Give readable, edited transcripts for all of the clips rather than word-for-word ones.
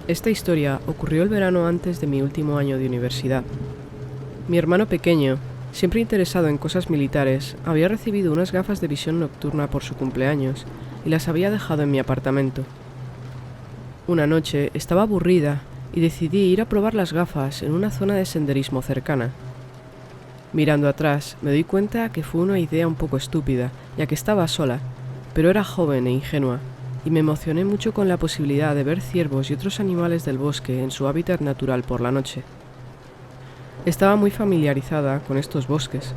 Esta historia ocurrió el verano antes de mi último año de universidad. Mi hermano pequeño, siempre interesado en cosas militares, había recibido unas gafas de visión nocturna por su cumpleaños y las había dejado en mi apartamento. Una noche estaba aburrida y decidí ir a probar las gafas en una zona de senderismo cercana. Mirando atrás, me doy cuenta que fue una idea un poco estúpida, ya que estaba sola, pero era joven e ingenua, y me emocioné mucho con la posibilidad de ver ciervos y otros animales del bosque en su hábitat natural por la noche. Estaba muy familiarizada con estos bosques.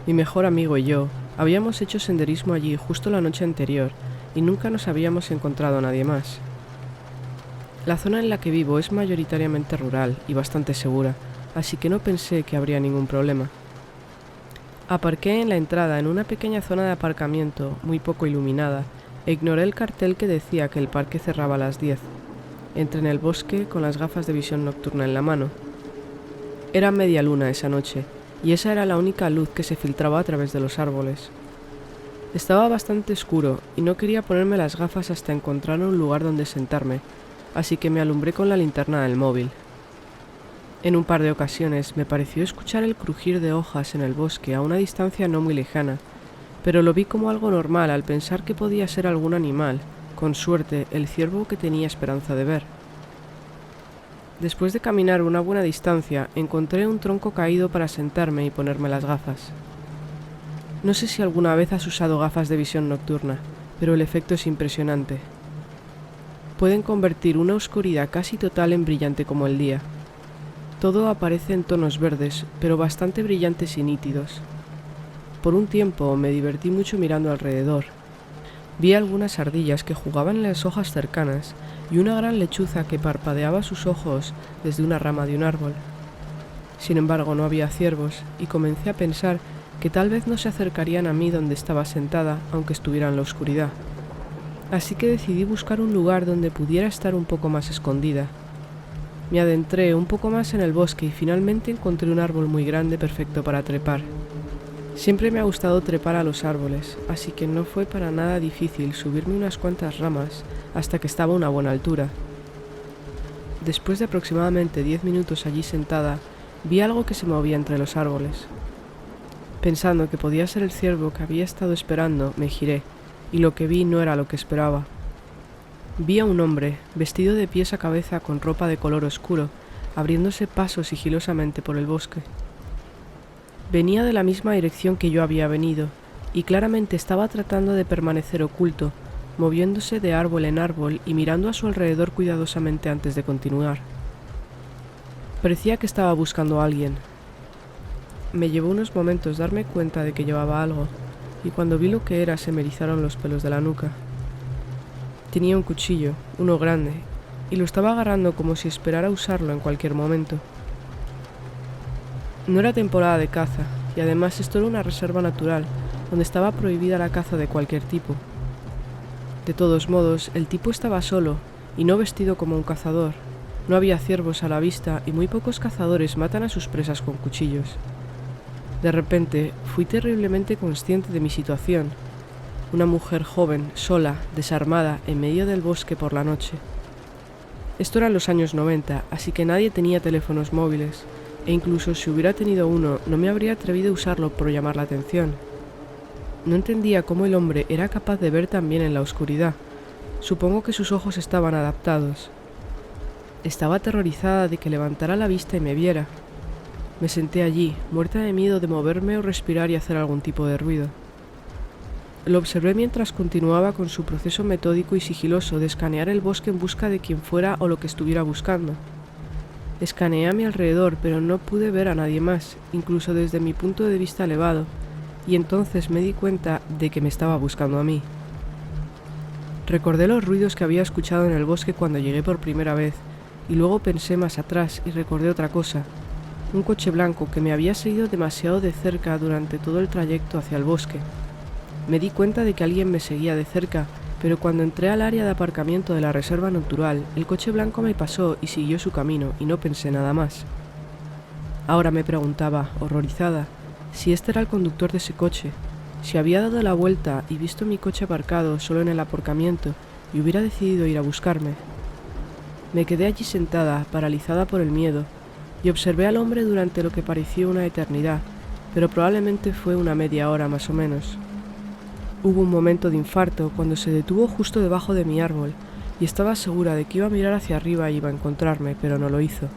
Mi mejor amigo y yo habíamos hecho senderismo allí justo la noche anterior y nunca nos habíamos encontrado a nadie más. La zona en la que vivo es mayoritariamente rural y bastante segura, así que no pensé que habría ningún problema. Aparqué en la entrada en una pequeña zona de aparcamiento muy poco iluminada e ignoré el cartel que decía que el parque cerraba a las 10. Entré en el bosque con las gafas de visión nocturna en la mano. Era media luna esa noche, y esa era la única luz que se filtraba a través de los árboles. Estaba bastante oscuro y no quería ponerme las gafas hasta encontrar un lugar donde sentarme, así que me alumbré con la linterna del móvil. En un par de ocasiones me pareció escuchar el crujir de hojas en el bosque a una distancia no muy lejana, pero lo vi como algo normal al pensar que podía ser algún animal, con suerte el ciervo que tenía esperanza de ver. Después de caminar una buena distancia, encontré un tronco caído para sentarme y ponerme las gafas. No sé si alguna vez has usado gafas de visión nocturna, pero el efecto es impresionante. Pueden convertir una oscuridad casi total en brillante como el día. Todo aparece en tonos verdes, pero bastante brillantes y nítidos. Por un tiempo me divertí mucho mirando alrededor. Vi algunas ardillas que jugaban en las hojas cercanas y una gran lechuza que parpadeaba sus ojos desde una rama de un árbol. Sin embargo, no había ciervos y comencé a pensar que tal vez no se acercarían a mí donde estaba sentada, aunque estuviera en la oscuridad. Así que decidí buscar un lugar donde pudiera estar un poco más escondida. Me adentré un poco más en el bosque y finalmente encontré un árbol muy grande perfecto para trepar. Siempre me ha gustado trepar a los árboles, así que no fue para nada difícil subirme unas cuantas ramas hasta que estaba a una buena altura. Después de aproximadamente 10 minutos allí sentada, vi algo que se movía entre los árboles. Pensando que podía ser el ciervo que había estado esperando, me giré, y lo que vi no era lo que esperaba. Vi a un hombre, vestido de pies a cabeza con ropa de color oscuro, abriéndose paso sigilosamente por el bosque. Venía de la misma dirección que yo había venido, y claramente estaba tratando de permanecer oculto, moviéndose de árbol en árbol y mirando a su alrededor cuidadosamente antes de continuar. Parecía que estaba buscando a alguien. Me llevó unos momentos darme cuenta de que llevaba algo, y cuando vi lo que era se me erizaron los pelos de la nuca. Tenía un cuchillo, uno grande, y lo estaba agarrando como si esperara usarlo en cualquier momento. No era temporada de caza, y además esto era una reserva natural, donde estaba prohibida la caza de cualquier tipo. De todos modos, el tipo estaba solo, y no vestido como un cazador. No había ciervos a la vista, y muy pocos cazadores matan a sus presas con cuchillos. De repente, fui terriblemente consciente de mi situación. Una mujer joven, sola, desarmada, en medio del bosque por la noche. Esto eran los años 90, así que nadie tenía teléfonos móviles, e incluso si hubiera tenido uno, no me habría atrevido a usarlo por llamar la atención. No entendía cómo el hombre era capaz de ver tan bien en la oscuridad. Supongo que sus ojos estaban adaptados. Estaba aterrorizada de que levantara la vista y me viera. Me senté allí, muerta de miedo de moverme o respirar y hacer algún tipo de ruido. Lo observé mientras continuaba con su proceso metódico y sigiloso de escanear el bosque en busca de quien fuera o lo que estuviera buscando. Escaneé a mi alrededor, pero no pude ver a nadie más, incluso desde mi punto de vista elevado, y entonces me di cuenta de que me estaba buscando a mí. Recordé los ruidos que había escuchado en el bosque cuando llegué por primera vez, y luego pensé más atrás y recordé otra cosa, un coche blanco que me había seguido demasiado de cerca durante todo el trayecto hacia el bosque. Me di cuenta de que alguien me seguía de cerca, pero cuando entré al área de aparcamiento de la reserva natural, el coche blanco me pasó y siguió su camino, y no pensé nada más. Ahora me preguntaba, horrorizada, si este era el conductor de ese coche, si había dado la vuelta y visto mi coche aparcado solo en el aparcamiento y hubiera decidido ir a buscarme. Me quedé allí sentada, paralizada por el miedo, y observé al hombre durante lo que pareció una eternidad, pero probablemente fue una media hora más o menos. Hubo un momento de infarto cuando se detuvo justo debajo de mi árbol, y estaba segura de que iba a mirar hacia arriba y iba a encontrarme, pero no lo hizo.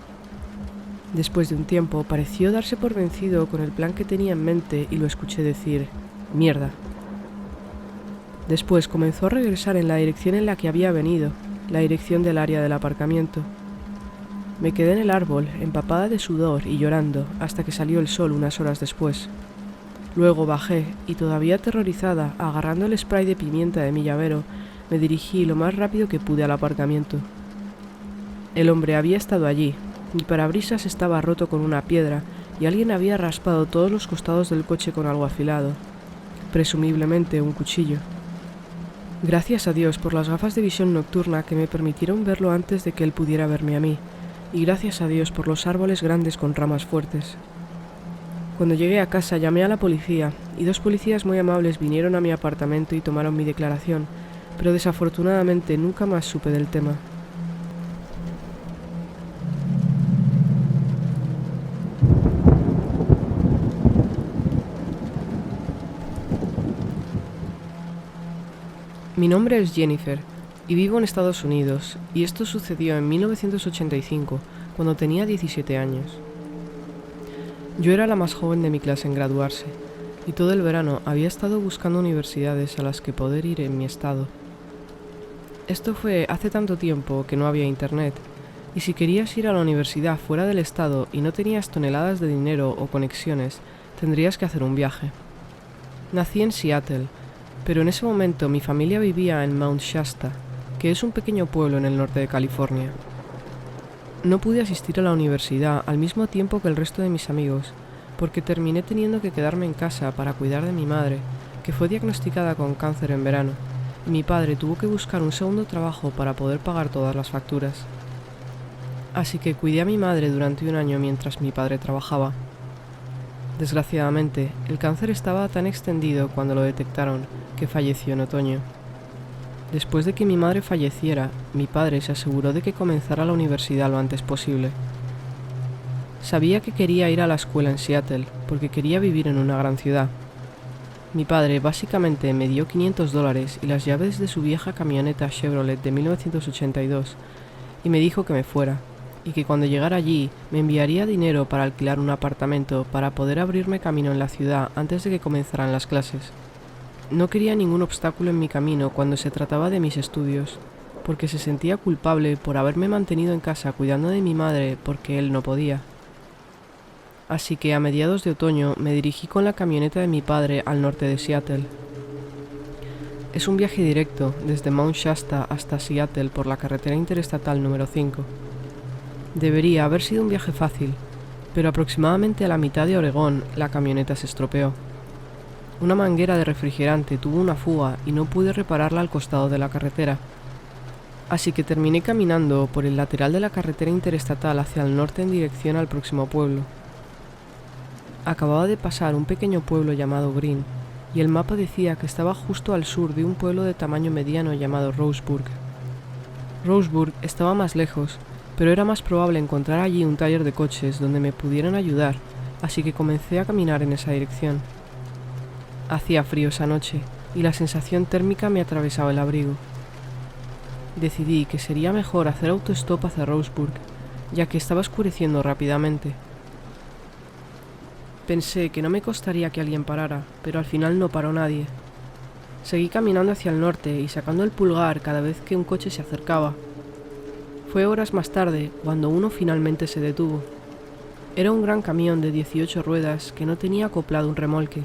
Después de un tiempo, pareció darse por vencido con el plan que tenía en mente y lo escuché decir: «Mierda». Después comenzó a regresar en la dirección en la que había venido, la dirección del área del aparcamiento. Me quedé en el árbol, empapada de sudor y llorando, hasta que salió el sol unas horas después. Luego bajé y, todavía aterrorizada, agarrando el spray de pimienta de mi llavero, me dirigí lo más rápido que pude al aparcamiento. El hombre había estado allí, mi parabrisas estaba roto con una piedra y alguien había raspado todos los costados del coche con algo afilado, presumiblemente un cuchillo. Gracias a Dios por las gafas de visión nocturna que me permitieron verlo antes de que él pudiera verme a mí, y gracias a Dios por los árboles grandes con ramas fuertes. Cuando llegué a casa llamé a la policía y 2 policías muy amables vinieron a mi apartamento y tomaron mi declaración, pero desafortunadamente nunca más supe del tema. Mi nombre es Jennifer y vivo en Estados Unidos, y esto sucedió en 1985, cuando tenía 17 años. Yo era la más joven de mi clase en graduarse, y todo el verano había estado buscando universidades a las que poder ir en mi estado. Esto fue hace tanto tiempo que no había internet, y si querías ir a la universidad fuera del estado y no tenías toneladas de dinero o conexiones, tendrías que hacer un viaje. Nací en Seattle, pero en ese momento mi familia vivía en Mount Shasta, que es un pequeño pueblo en el norte de California. No pude asistir a la universidad al mismo tiempo que el resto de mis amigos, porque terminé teniendo que quedarme en casa para cuidar de mi madre, que fue diagnosticada con cáncer en verano, y mi padre tuvo que buscar un segundo trabajo para poder pagar todas las facturas. Así que cuidé a mi madre durante un año mientras mi padre trabajaba. Desgraciadamente, el cáncer estaba tan extendido cuando lo detectaron que falleció en otoño. Después de que mi madre falleciera, mi padre se aseguró de que comenzara la universidad lo antes posible. Sabía que quería ir a la escuela en Seattle porque quería vivir en una gran ciudad. Mi padre básicamente me dio $500 y las llaves de su vieja camioneta Chevrolet de 1982 y me dijo que me fuera, y que cuando llegara allí me enviaría dinero para alquilar un apartamento para poder abrirme camino en la ciudad antes de que comenzaran las clases. No quería ningún obstáculo en mi camino cuando se trataba de mis estudios, porque se sentía culpable por haberme mantenido en casa cuidando de mi madre porque él no podía. Así que a mediados de otoño me dirigí con la camioneta de mi padre al norte de Seattle. Es un viaje directo desde Mount Shasta hasta Seattle por la carretera interestatal número 5. Debería haber sido un viaje fácil, pero aproximadamente a la mitad de Oregón la camioneta se estropeó. Una manguera de refrigerante tuvo una fuga y no pude repararla al costado de la carretera. Así que terminé caminando por el lateral de la carretera interestatal hacia el norte en dirección al próximo pueblo. Acababa de pasar un pequeño pueblo llamado Green, y el mapa decía que estaba justo al sur de un pueblo de tamaño mediano llamado Roseburg. Roseburg estaba más lejos, pero era más probable encontrar allí un taller de coches donde me pudieran ayudar, así que comencé a caminar en esa dirección. Hacía frío esa noche, y la sensación térmica me atravesaba el abrigo. Decidí que sería mejor hacer autostop hacia Roseburg, ya que estaba oscureciendo rápidamente. Pensé que no me costaría que alguien parara, pero al final no paró nadie. Seguí caminando hacia el norte y sacando el pulgar cada vez que un coche se acercaba. Fue horas más tarde cuando uno finalmente se detuvo. Era un gran camión de 18 ruedas que no tenía acoplado un remolque.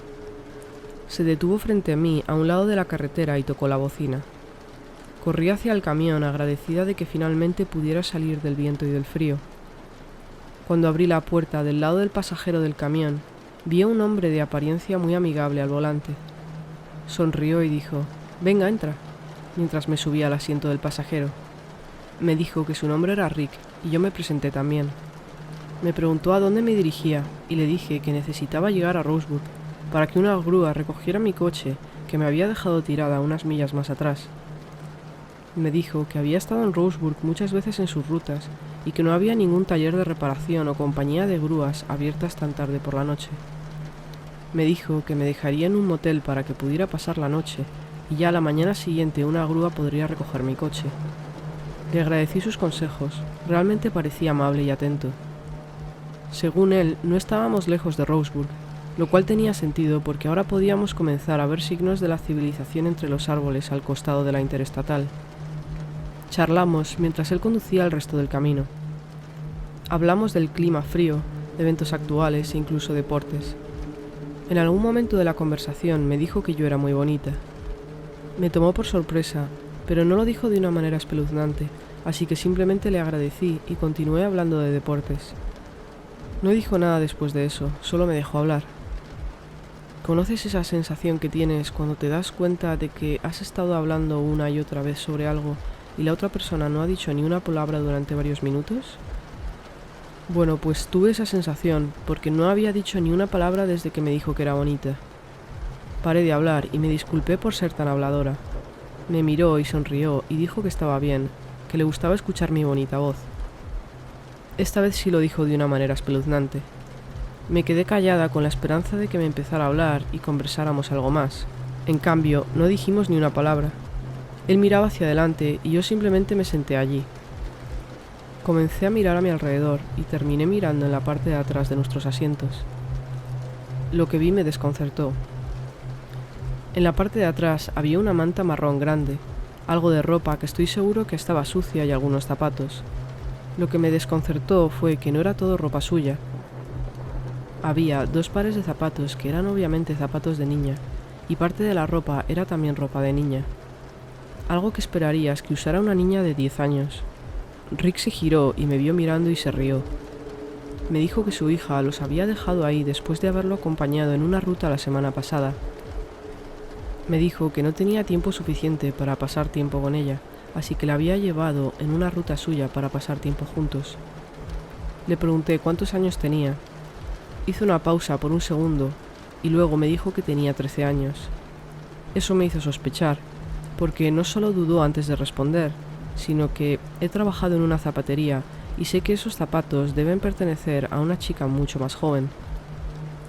Se detuvo frente a mí a un lado de la carretera y tocó la bocina. Corrí hacia el camión agradecida de que finalmente pudiera salir del viento y del frío. Cuando abrí la puerta del lado del pasajero del camión, vi a un hombre de apariencia muy amigable al volante. Sonrió y dijo: «Venga, entra», mientras me subía al asiento del pasajero. Me dijo que su nombre era Rick y yo me presenté también. Me preguntó a dónde me dirigía y le dije que necesitaba llegar a Roseburg para que una grúa recogiera mi coche que me había dejado tirada unas millas más atrás. Me dijo que había estado en Roseburg muchas veces en sus rutas y que no había ningún taller de reparación o compañía de grúas abiertas tan tarde por la noche. Me dijo que me dejaría en un motel para que pudiera pasar la noche y ya a la mañana siguiente una grúa podría recoger mi coche. Le agradecí sus consejos, realmente parecía amable y atento. Según él, no estábamos lejos de Roseburg, lo cual tenía sentido porque ahora podíamos comenzar a ver signos de la civilización entre los árboles al costado de la interestatal. Charlamos mientras él conducía el resto del camino. Hablamos del clima frío, de eventos actuales e incluso deportes. En algún momento de la conversación me dijo que yo era muy bonita. Me tomó por sorpresa, pero no lo dijo de una manera espeluznante, así que simplemente le agradecí y continué hablando de deportes. No dijo nada después de eso, solo me dejó hablar. ¿Conoces esa sensación que tienes cuando te das cuenta de que has estado hablando una y otra vez sobre algo y la otra persona no ha dicho ni una palabra durante varios minutos? Bueno, pues tuve esa sensación porque no había dicho ni una palabra desde que me dijo que era bonita. Paré de hablar y me disculpé por ser tan habladora. Me miró y sonrió y dijo que estaba bien, que le gustaba escuchar mi bonita voz. Esta vez sí lo dijo de una manera espeluznante. Me quedé callada con la esperanza de que me empezara a hablar y conversáramos algo más. En cambio, no dijimos ni una palabra. Él miraba hacia adelante y yo simplemente me senté allí. Comencé a mirar a mi alrededor y terminé mirando en la parte de atrás de nuestros asientos. Lo que vi me desconcertó. En la parte de atrás había una manta marrón grande, algo de ropa que estoy seguro que estaba sucia y algunos zapatos. Lo que me desconcertó fue que no era todo ropa suya. Había 2 pares de zapatos que eran obviamente zapatos de niña, y parte de la ropa era también ropa de niña. Algo que esperarías que usara una niña de 10 años. Rick se giró y me vio mirando y se rió. Me dijo que su hija los había dejado ahí después de haberlo acompañado en una ruta la semana pasada. Me dijo que no tenía tiempo suficiente para pasar tiempo con ella, así que la había llevado en una ruta suya para pasar tiempo juntos. Le pregunté cuántos años tenía. Hizo una pausa por un segundo y luego me dijo que tenía 13 años. Eso me hizo sospechar, porque no solo dudó antes de responder, sino que he trabajado en una zapatería y sé que esos zapatos deben pertenecer a una chica mucho más joven,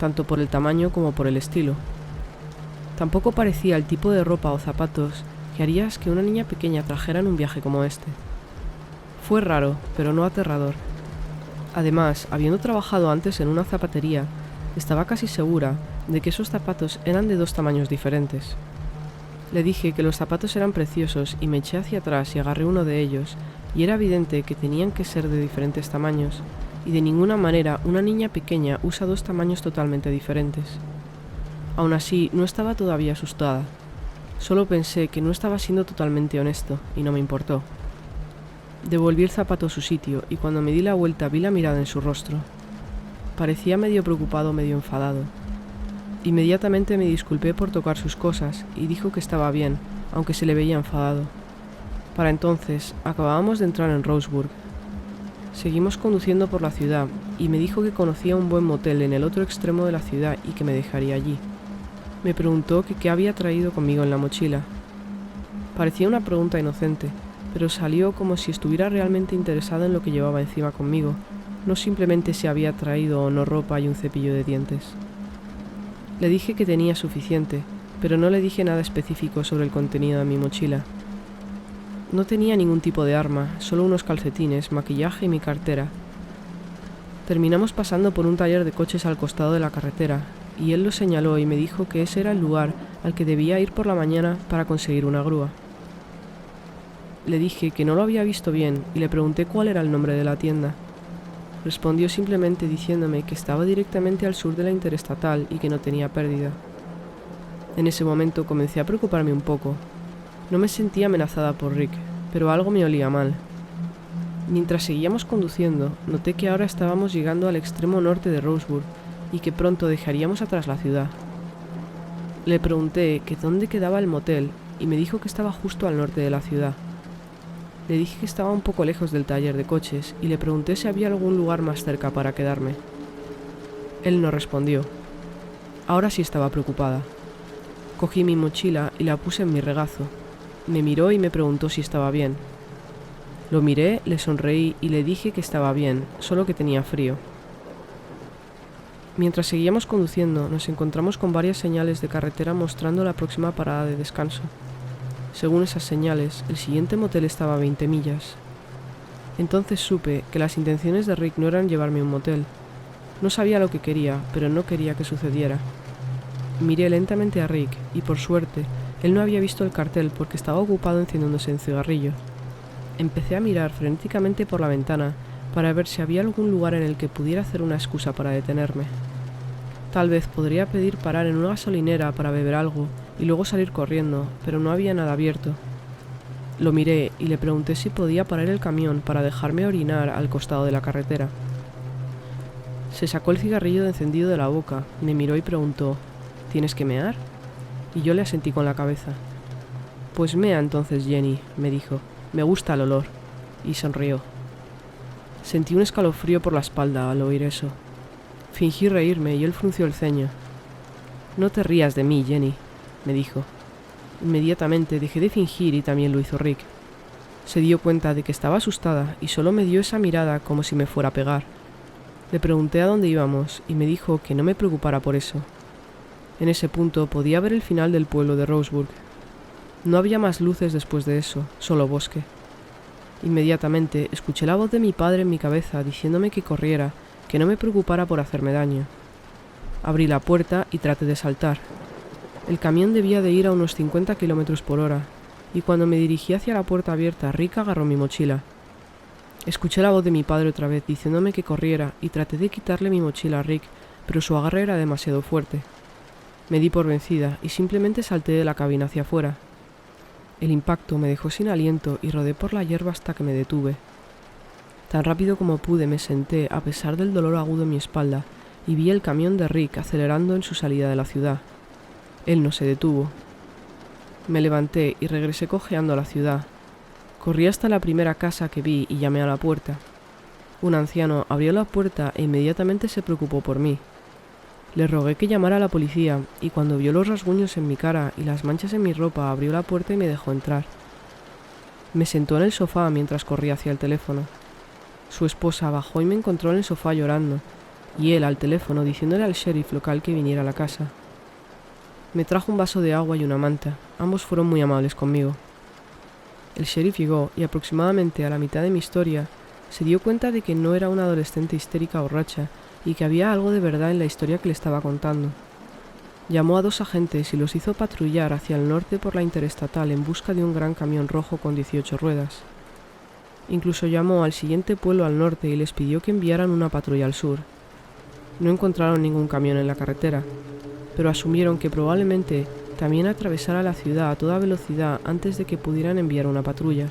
tanto por el tamaño como por el estilo. Tampoco parecía el tipo de ropa o zapatos que harías que una niña pequeña trajera en un viaje como este. Fue raro, pero no aterrador. Además, habiendo trabajado antes en una zapatería, estaba casi segura de que esos zapatos eran de 2 tamaños diferentes. Le dije que los zapatos eran preciosos y me eché hacia atrás y agarré uno de ellos, y era evidente que tenían que ser de diferentes tamaños, y de ninguna manera una niña pequeña usa 2 tamaños totalmente diferentes. Aún así, no estaba todavía asustada. Solo pensé que no estaba siendo totalmente honesto, y no me importó. Devolví el zapato a su sitio, y cuando me di la vuelta vi la mirada en su rostro. Parecía medio preocupado, medio enfadado. Inmediatamente me disculpé por tocar sus cosas y dijo que estaba bien, aunque se le veía enfadado. Para entonces, acabábamos de entrar en Roseburg. Seguimos conduciendo por la ciudad y me dijo que conocía un buen motel en el otro extremo de la ciudad y que me dejaría allí. Me preguntó que qué había traído conmigo en la mochila. Parecía una pregunta inocente, pero salió como si estuviera realmente interesado en lo que llevaba encima conmigo, no simplemente si había traído o no ropa y un cepillo de dientes. Le dije que tenía suficiente, pero no le dije nada específico sobre el contenido de mi mochila. No tenía ningún tipo de arma, solo unos calcetines, maquillaje y mi cartera. Terminamos pasando por un taller de coches al costado de la carretera, y él lo señaló y me dijo que ese era el lugar al que debía ir por la mañana para conseguir una grúa. Le dije que no lo había visto bien y le pregunté cuál era el nombre de la tienda. Respondió simplemente diciéndome que estaba directamente al sur de la interestatal y que no tenía pérdida. En ese momento comencé a preocuparme un poco. No me sentía amenazada por Rick, pero algo me olía mal. Mientras seguíamos conduciendo, noté que ahora estábamos llegando al extremo norte de Roseburg y que pronto dejaríamos atrás la ciudad. Le pregunté que dónde quedaba el motel y me dijo que estaba justo al norte de la ciudad. Le dije que estaba un poco lejos del taller de coches y le pregunté si había algún lugar más cerca para quedarme. Él no respondió. Ahora sí estaba preocupada. Cogí mi mochila y la puse en mi regazo. Me miró y me preguntó si estaba bien. Lo miré, le sonreí y le dije que estaba bien, solo que tenía frío. Mientras seguíamos conduciendo, nos encontramos con varias señales de carretera mostrando la próxima parada de descanso. Según esas señales, el siguiente motel estaba a 20 millas. Entonces supe que las intenciones de Rick no eran llevarme a un motel. No sabía lo que quería, pero no quería que sucediera. Miré lentamente a Rick y, por suerte, él no había visto el cartel porque estaba ocupado encendiéndose un cigarrillo. Empecé a mirar frenéticamente por la ventana para ver si había algún lugar en el que pudiera hacer una excusa para detenerme. Tal vez podría pedir parar en una gasolinera para beber algo y luego salir corriendo, pero no había nada abierto. Lo miré y le pregunté si podía parar el camión para dejarme orinar al costado de la carretera. Se sacó el cigarrillo de encendido de la boca, me miró y preguntó: ¿Tienes que mear? Y yo le asentí con la cabeza. Pues mea entonces, Jenny, me dijo. Me gusta el olor. Y sonrió. Sentí un escalofrío por la espalda al oír eso. Fingí reírme y él frunció el ceño. No te rías de mí, Jenny, me dijo. Inmediatamente dejé de fingir y también lo hizo Rick. Se dio cuenta de que estaba asustada y solo me dio esa mirada como si me fuera a pegar. Le pregunté a dónde íbamos y me dijo que no me preocupara por eso. En ese punto podía ver el final del pueblo de Roseburg. No había más luces después de eso, solo bosque. Inmediatamente escuché la voz de mi padre en mi cabeza diciéndome que corriera, que no me preocupara por hacerme daño. Abrí la puerta y traté de saltar. El camión debía de ir a unos 50 km por hora, y cuando me dirigí hacia la puerta abierta, Rick agarró mi mochila. Escuché la voz de mi padre otra vez diciéndome que corriera y traté de quitarle mi mochila a Rick, pero su agarre era demasiado fuerte. Me di por vencida y simplemente salté de la cabina hacia afuera. El impacto me dejó sin aliento y rodé por la hierba hasta que me detuve. Tan rápido como pude me senté a pesar del dolor agudo en mi espalda y vi el camión de Rick acelerando en su salida de la ciudad. Él no se detuvo. Me levanté y regresé cojeando a la ciudad. Corrí hasta la primera casa que vi y llamé a la puerta. Un anciano abrió la puerta e inmediatamente se preocupó por mí. Le rogué que llamara a la policía y cuando vio los rasguños en mi cara y las manchas en mi ropa abrió la puerta y me dejó entrar. Me sentó en el sofá mientras corría hacia el teléfono. Su esposa bajó y me encontró en el sofá llorando, y él al teléfono diciéndole al sheriff local que viniera a la casa. Me trajo un vaso de agua y una manta. Ambos fueron muy amables conmigo. El sheriff llegó y aproximadamente a la mitad de mi historia se dio cuenta de que no era una adolescente histérica borracha y que había algo de verdad en la historia que le estaba contando. Llamó a 2 agentes y los hizo patrullar hacia el norte por la interestatal en busca de un gran camión rojo con 18 ruedas. Incluso llamó al siguiente pueblo al norte y les pidió que enviaran una patrulla al sur. No encontraron ningún camión en la carretera, pero asumieron que probablemente también atravesara la ciudad a toda velocidad antes de que pudieran enviar una patrulla.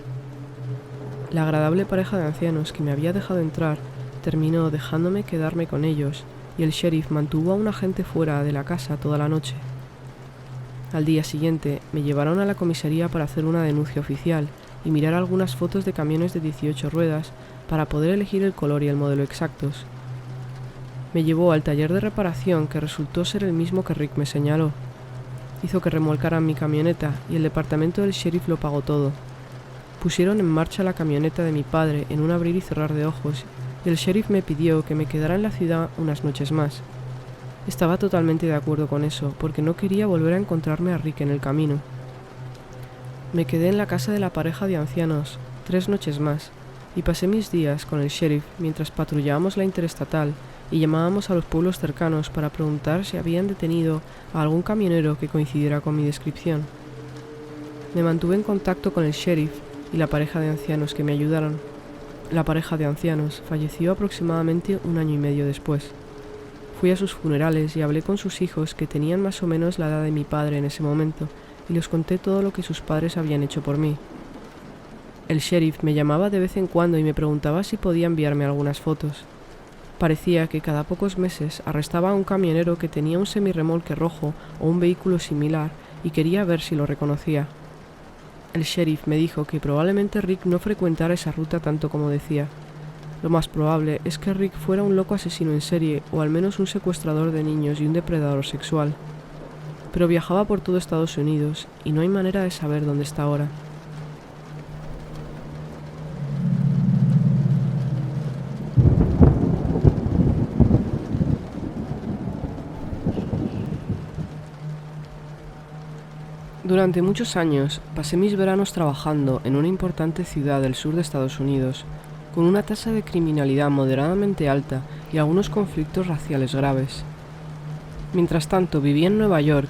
La agradable pareja de ancianos que me había dejado entrar terminó dejándome quedarme con ellos y el sheriff mantuvo a un agente fuera de la casa toda la noche. Al día siguiente me llevaron a la comisaría para hacer una denuncia oficial y mirar algunas fotos de camiones de 18 ruedas para poder elegir el color y el modelo exactos. Me llevó al taller de reparación que resultó ser el mismo que Rick me señaló. Hizo que remolcaran mi camioneta y el departamento del sheriff lo pagó todo. Pusieron en marcha la camioneta de mi padre en un abrir y cerrar de ojos y el sheriff me pidió que me quedara en la ciudad unas noches más. Estaba totalmente de acuerdo con eso porque no quería volver a encontrarme a Rick en el camino. Me quedé en la casa de la pareja de ancianos 3 noches más y pasé mis días con el sheriff mientras patrullábamos la interestatal y llamábamos a los pueblos cercanos para preguntar si habían detenido a algún camionero que coincidiera con mi descripción. Me mantuve en contacto con el sheriff y la pareja de ancianos que me ayudaron. La pareja de ancianos falleció aproximadamente 1 año y medio después. Fui a sus funerales y hablé con sus hijos que tenían más o menos la edad de mi padre en ese momento y les conté todo lo que sus padres habían hecho por mí. El sheriff me llamaba de vez en cuando y me preguntaba si podía enviarme algunas fotos. Parecía que cada pocos meses arrestaba a un camionero que tenía un semirremolque rojo o un vehículo similar y quería ver si lo reconocía. El sheriff me dijo que probablemente Rick no frecuentara esa ruta tanto como decía. Lo más probable es que Rick fuera un loco asesino en serie o al menos un secuestrador de niños y un depredador sexual. Pero viajaba por todo Estados Unidos y no hay manera de saber dónde está ahora. Durante muchos años pasé mis veranos trabajando en una importante ciudad del sur de Estados Unidos, con una tasa de criminalidad moderadamente alta y algunos conflictos raciales graves. Mientras tanto, viví en Nueva York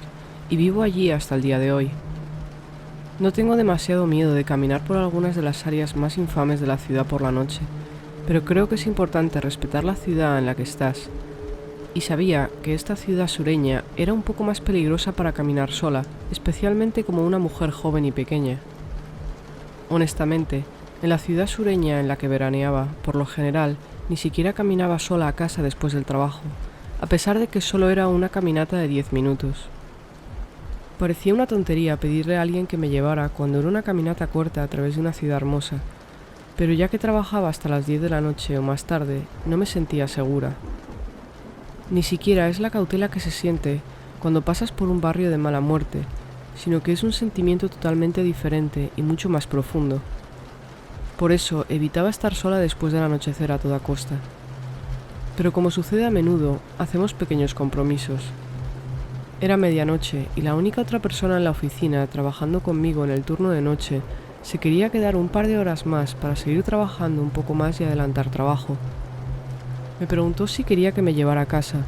y vivo allí hasta el día de hoy. No tengo demasiado miedo de caminar por algunas de las áreas más infames de la ciudad por la noche, pero creo que es importante respetar la ciudad en la que estás. Y sabía que esta ciudad sureña era un poco más peligrosa para caminar sola, especialmente como una mujer joven y pequeña. Honestamente, en la ciudad sureña en la que veraneaba, por lo general, ni siquiera caminaba sola a casa después del trabajo, a pesar de que solo era una caminata de 10 minutos. Parecía una tontería pedirle a alguien que me llevara cuando era una caminata corta a través de una ciudad hermosa, pero ya que trabajaba hasta las 10 de la noche o más tarde, no me sentía segura. Ni siquiera es la cautela que se siente cuando pasas por un barrio de mala muerte, sino que es un sentimiento totalmente diferente y mucho más profundo. Por eso evitaba estar sola después del anochecer a toda costa. Pero como sucede a menudo, hacemos pequeños compromisos. Era medianoche y la única otra persona en la oficina trabajando conmigo en el turno de noche se quería quedar un par de horas más para seguir trabajando un poco más y adelantar trabajo. Me preguntó si quería que me llevara a casa,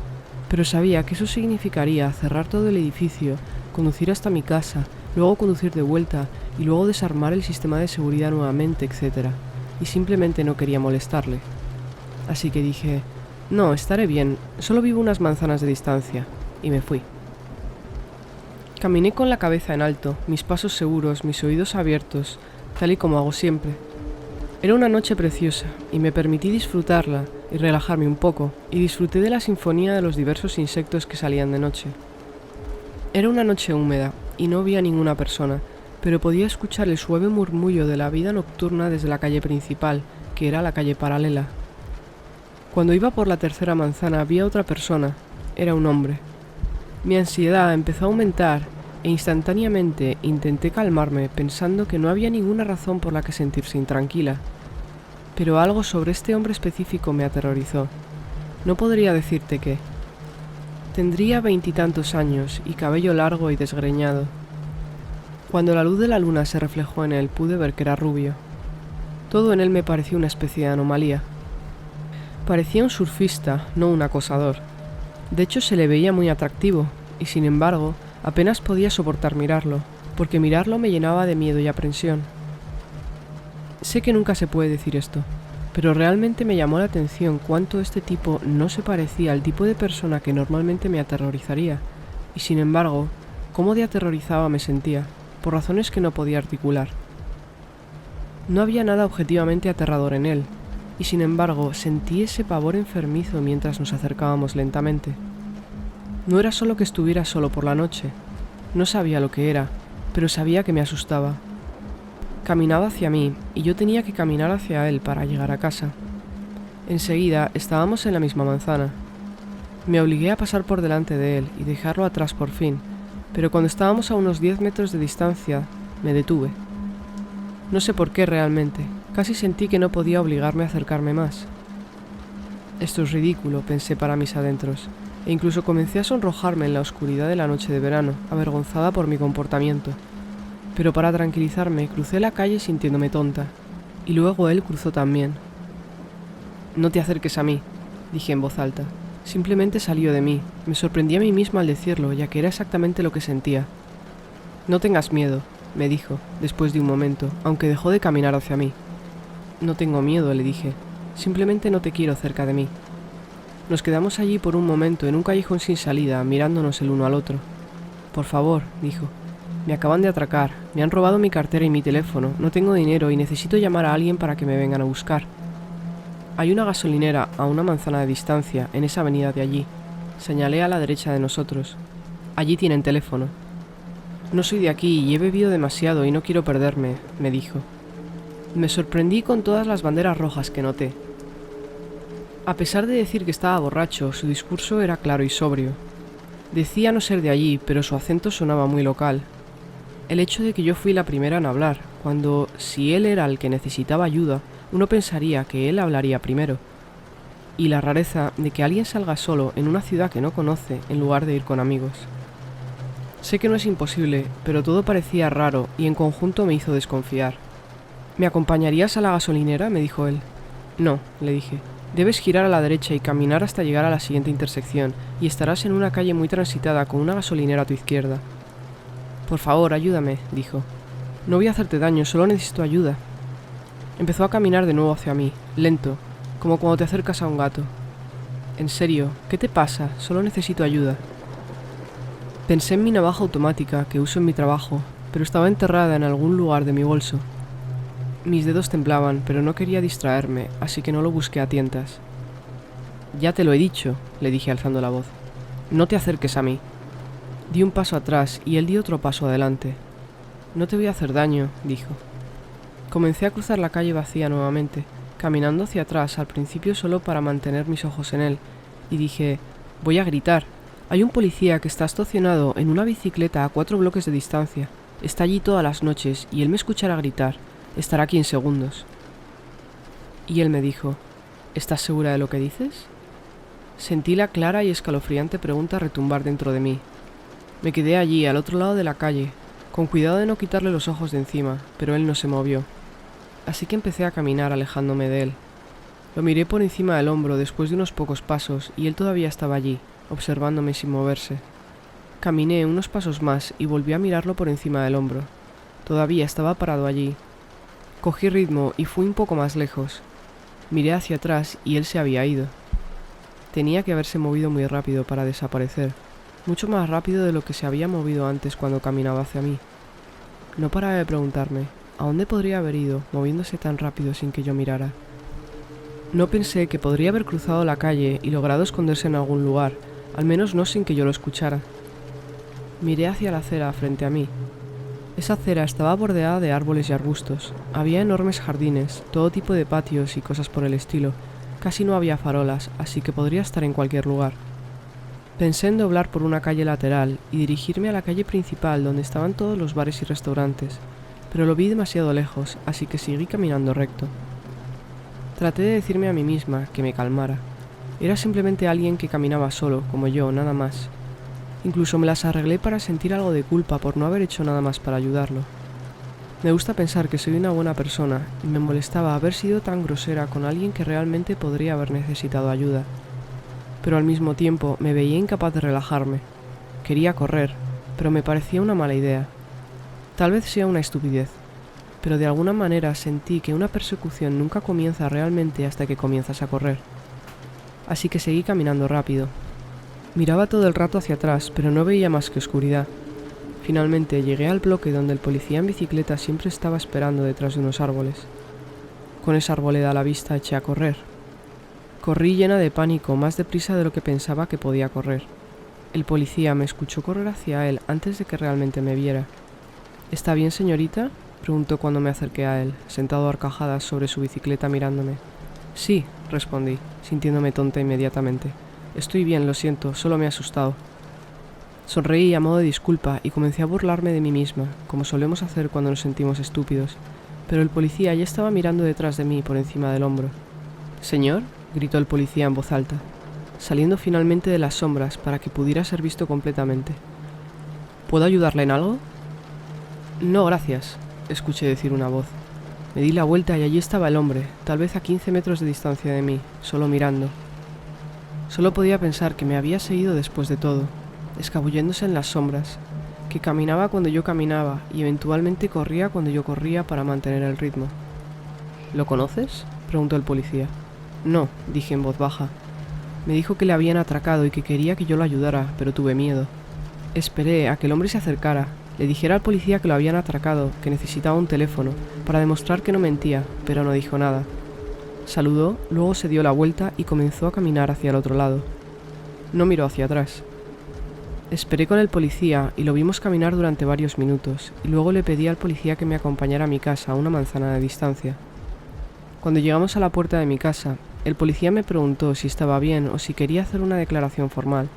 pero sabía que eso significaría cerrar todo el edificio, conducir hasta mi casa, luego conducir de vuelta y luego desarmar el sistema de seguridad nuevamente, etc. Y simplemente no quería molestarle. Así que dije, no, estaré bien, solo vivo unas manzanas de distancia, y me fui. Caminé con la cabeza en alto, mis pasos seguros, mis oídos abiertos, tal y como hago siempre. Era una noche preciosa, y me permití disfrutarla y relajarme un poco, y disfruté de la sinfonía de los diversos insectos que salían de noche. Era una noche húmeda, y no vi a ninguna persona, pero podía escuchar el suave murmullo de la vida nocturna desde la calle principal, que era la calle paralela. Cuando iba por la tercera manzana vi a otra persona, era un hombre. Mi ansiedad empezó a aumentar, e instantáneamente intenté calmarme pensando que no había ninguna razón por la que sentirse intranquila. Pero algo sobre este hombre específico me aterrorizó. No podría decirte qué. Tendría 20 y tantos años y cabello largo y desgreñado. Cuando la luz de la luna se reflejó en él pude ver que era rubio. Todo en él me pareció una especie de anomalía. Parecía un surfista, no un acosador. De hecho se le veía muy atractivo, y sin embargo, apenas podía soportar mirarlo, porque mirarlo me llenaba de miedo y aprensión. Sé que nunca se puede decir esto, pero realmente me llamó la atención cuánto este tipo no se parecía al tipo de persona que normalmente me aterrorizaría, y sin embargo, cómo de aterrorizada me sentía, por razones que no podía articular. No había nada objetivamente aterrador en él, y sin embargo sentí ese pavor enfermizo mientras nos acercábamos lentamente. No era solo que estuviera solo por la noche, no sabía lo que era, pero sabía que me asustaba. Caminaba hacia mí y yo tenía que caminar hacia él para llegar a casa. Enseguida estábamos en la misma manzana. Me obligué a pasar por delante de él y dejarlo atrás por fin, pero cuando estábamos a unos 10 metros de distancia, me detuve. No sé por qué realmente, casi sentí que no podía obligarme a acercarme más. Esto es ridículo, pensé para mis adentros, e incluso comencé a sonrojarme en la oscuridad de la noche de verano, avergonzada por mi comportamiento. Pero para tranquilizarme, crucé la calle sintiéndome tonta, y luego él cruzó también. «No te acerques a mí», dije en voz alta. Simplemente salió de mí. Me sorprendí a mí misma al decirlo, ya que era exactamente lo que sentía. «No tengas miedo», me dijo, después de un momento, aunque dejó de caminar hacia mí. «No tengo miedo», le dije. «Simplemente no te quiero cerca de mí». Nos quedamos allí por un momento en un callejón sin salida, mirándonos el uno al otro. «Por favor», dijo. «Me acaban de atracar, me han robado mi cartera y mi teléfono, no tengo dinero y necesito llamar a alguien para que me vengan a buscar. Hay una gasolinera a una manzana de distancia, en esa avenida de allí». Señalé a la derecha de nosotros. «Allí tienen teléfono». «No soy de aquí y he bebido demasiado y no quiero perderme», me dijo. Me sorprendí con todas las banderas rojas que noté. A pesar de decir que estaba borracho, su discurso era claro y sobrio. Decía no ser de allí, pero su acento sonaba muy local. El hecho de que yo fui la primera en hablar, cuando, si él era el que necesitaba ayuda, uno pensaría que él hablaría primero. Y la rareza de que alguien salga solo en una ciudad que no conoce en lugar de ir con amigos. Sé que no es imposible, pero todo parecía raro y en conjunto me hizo desconfiar. ¿Me acompañarías a la gasolinera?, me dijo él. No, le dije. Debes girar a la derecha y caminar hasta llegar a la siguiente intersección, y estarás en una calle muy transitada con una gasolinera a tu izquierda. Por favor, ayúdame, dijo. No voy a hacerte daño, solo necesito ayuda. Empezó a caminar de nuevo hacia mí, lento, como cuando te acercas a un gato. En serio, ¿qué te pasa? Solo necesito ayuda. Pensé en mi navaja automática que uso en mi trabajo, pero estaba enterrada en algún lugar de mi bolso. Mis dedos temblaban, pero no quería distraerme, así que no lo busqué a tientas. Ya te lo he dicho, le dije alzando la voz. No te acerques a mí. Di un paso atrás y él dio otro paso adelante. No te voy a hacer daño, dijo. Comencé a cruzar la calle vacía nuevamente, caminando hacia atrás al principio solo para mantener mis ojos en él, y dije, voy a gritar. Hay un policía que está estacionado en una bicicleta a 4 bloques de distancia. Está allí todas las noches y él me escuchará gritar. Estará aquí en segundos. Y él me dijo, ¿estás segura de lo que dices? Sentí la clara y escalofriante pregunta retumbar dentro de mí. Me quedé allí, al otro lado de la calle, con cuidado de no quitarle los ojos de encima, pero él no se movió. Así que empecé a caminar alejándome de él. Lo miré por encima del hombro después de unos pocos pasos y él todavía estaba allí, observándome sin moverse. Caminé unos pasos más y volví a mirarlo por encima del hombro. Todavía estaba parado allí. Cogí ritmo y fui un poco más lejos. Miré hacia atrás y él se había ido. Tenía que haberse movido muy rápido para desaparecer, mucho más rápido de lo que se había movido antes cuando caminaba hacia mí. No paraba de preguntarme, ¿a dónde podría haber ido, moviéndose tan rápido sin que yo mirara? No pensé que podría haber cruzado la calle y logrado esconderse en algún lugar, al menos no sin que yo lo escuchara. Miré hacia la acera frente a mí. Esa acera estaba bordeada de árboles y arbustos. Había enormes jardines, todo tipo de patios y cosas por el estilo. Casi no había farolas, así que podría estar en cualquier lugar. Pensé en doblar por una calle lateral y dirigirme a la calle principal donde estaban todos los bares y restaurantes, pero lo vi demasiado lejos, así que seguí caminando recto. Traté de decirme a mí misma que me calmara. Era simplemente alguien que caminaba solo, como yo, nada más. Incluso me las arreglé para sentir algo de culpa por no haber hecho nada más para ayudarlo. Me gusta pensar que soy una buena persona y me molestaba haber sido tan grosera con alguien que realmente podría haber necesitado ayuda. Pero al mismo tiempo me veía incapaz de relajarme. Quería correr, pero me parecía una mala idea. Tal vez sea una estupidez, pero de alguna manera sentí que una persecución nunca comienza realmente hasta que comienzas a correr. Así que seguí caminando rápido. Miraba todo el rato hacia atrás, pero no veía más que oscuridad. Finalmente llegué al bloque donde el policía en bicicleta siempre estaba esperando detrás de unos árboles. Con esa arboleda a la vista eché a correr. Corrí llena de pánico, más deprisa de lo que pensaba que podía correr. El policía me escuchó correr hacia él antes de que realmente me viera. ¿Está bien, señorita?, preguntó cuando me acerqué a él, sentado a horcajadas sobre su bicicleta mirándome. Sí, respondí, sintiéndome tonta inmediatamente. Estoy bien, lo siento, solo me he asustado. Sonreí a modo de disculpa y comencé a burlarme de mí misma, como solemos hacer cuando nos sentimos estúpidos, pero el policía ya estaba mirando detrás de mí por encima del hombro. «Señor», gritó el policía en voz alta, saliendo finalmente de las sombras para que pudiera ser visto completamente. «¿Puedo ayudarle en algo?» «No, gracias», escuché decir una voz. Me di la vuelta y allí estaba el hombre, tal vez a 15 metros de distancia de mí, solo mirando. Solo podía pensar que me había seguido después de todo, escabulléndose en las sombras, que caminaba cuando yo caminaba y eventualmente corría cuando yo corría para mantener el ritmo. «¿Lo conoces?», preguntó el policía. «No», dije en voz baja. Me dijo que le habían atracado y que quería que yo lo ayudara, pero tuve miedo. Esperé a que el hombre se acercara, le dijera al policía que lo habían atracado, que necesitaba un teléfono, para demostrar que no mentía, pero no dijo nada. Saludó, luego se dio la vuelta y comenzó a caminar hacia el otro lado. No miró hacia atrás. Esperé con el policía y lo vimos caminar durante varios minutos, y luego le pedí al policía que me acompañara a mi casa a una manzana de distancia. Cuando llegamos a la puerta de mi casa, el policía me preguntó si estaba bien o si quería hacer una declaración formal,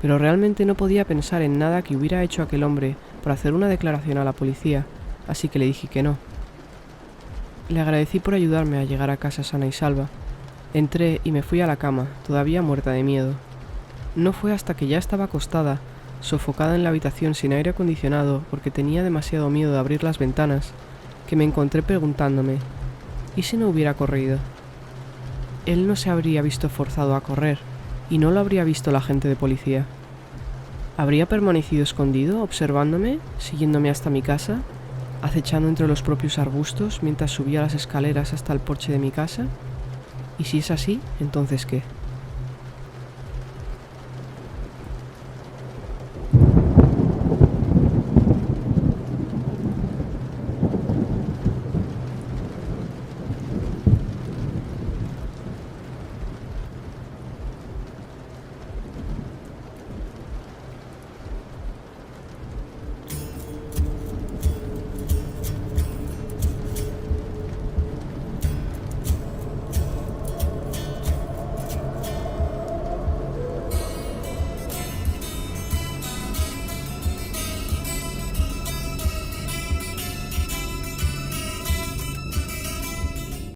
pero realmente no podía pensar en nada que hubiera hecho aquel hombre por hacer una declaración a la policía, así que le dije que no. Le agradecí por ayudarme a llegar a casa sana y salva. Entré y me fui a la cama, todavía muerta de miedo. No fue hasta que ya estaba acostada, sofocada en la habitación sin aire acondicionado porque tenía demasiado miedo de abrir las ventanas, que me encontré preguntándome, ¿y si no hubiera corrido? Él no se habría visto forzado a correr, y no lo habría visto la agente de policía. ¿Habría permanecido escondido, observándome, siguiéndome hasta mi casa, acechando entre los propios arbustos mientras subía las escaleras hasta el porche de mi casa? Y si es así, ¿entonces qué?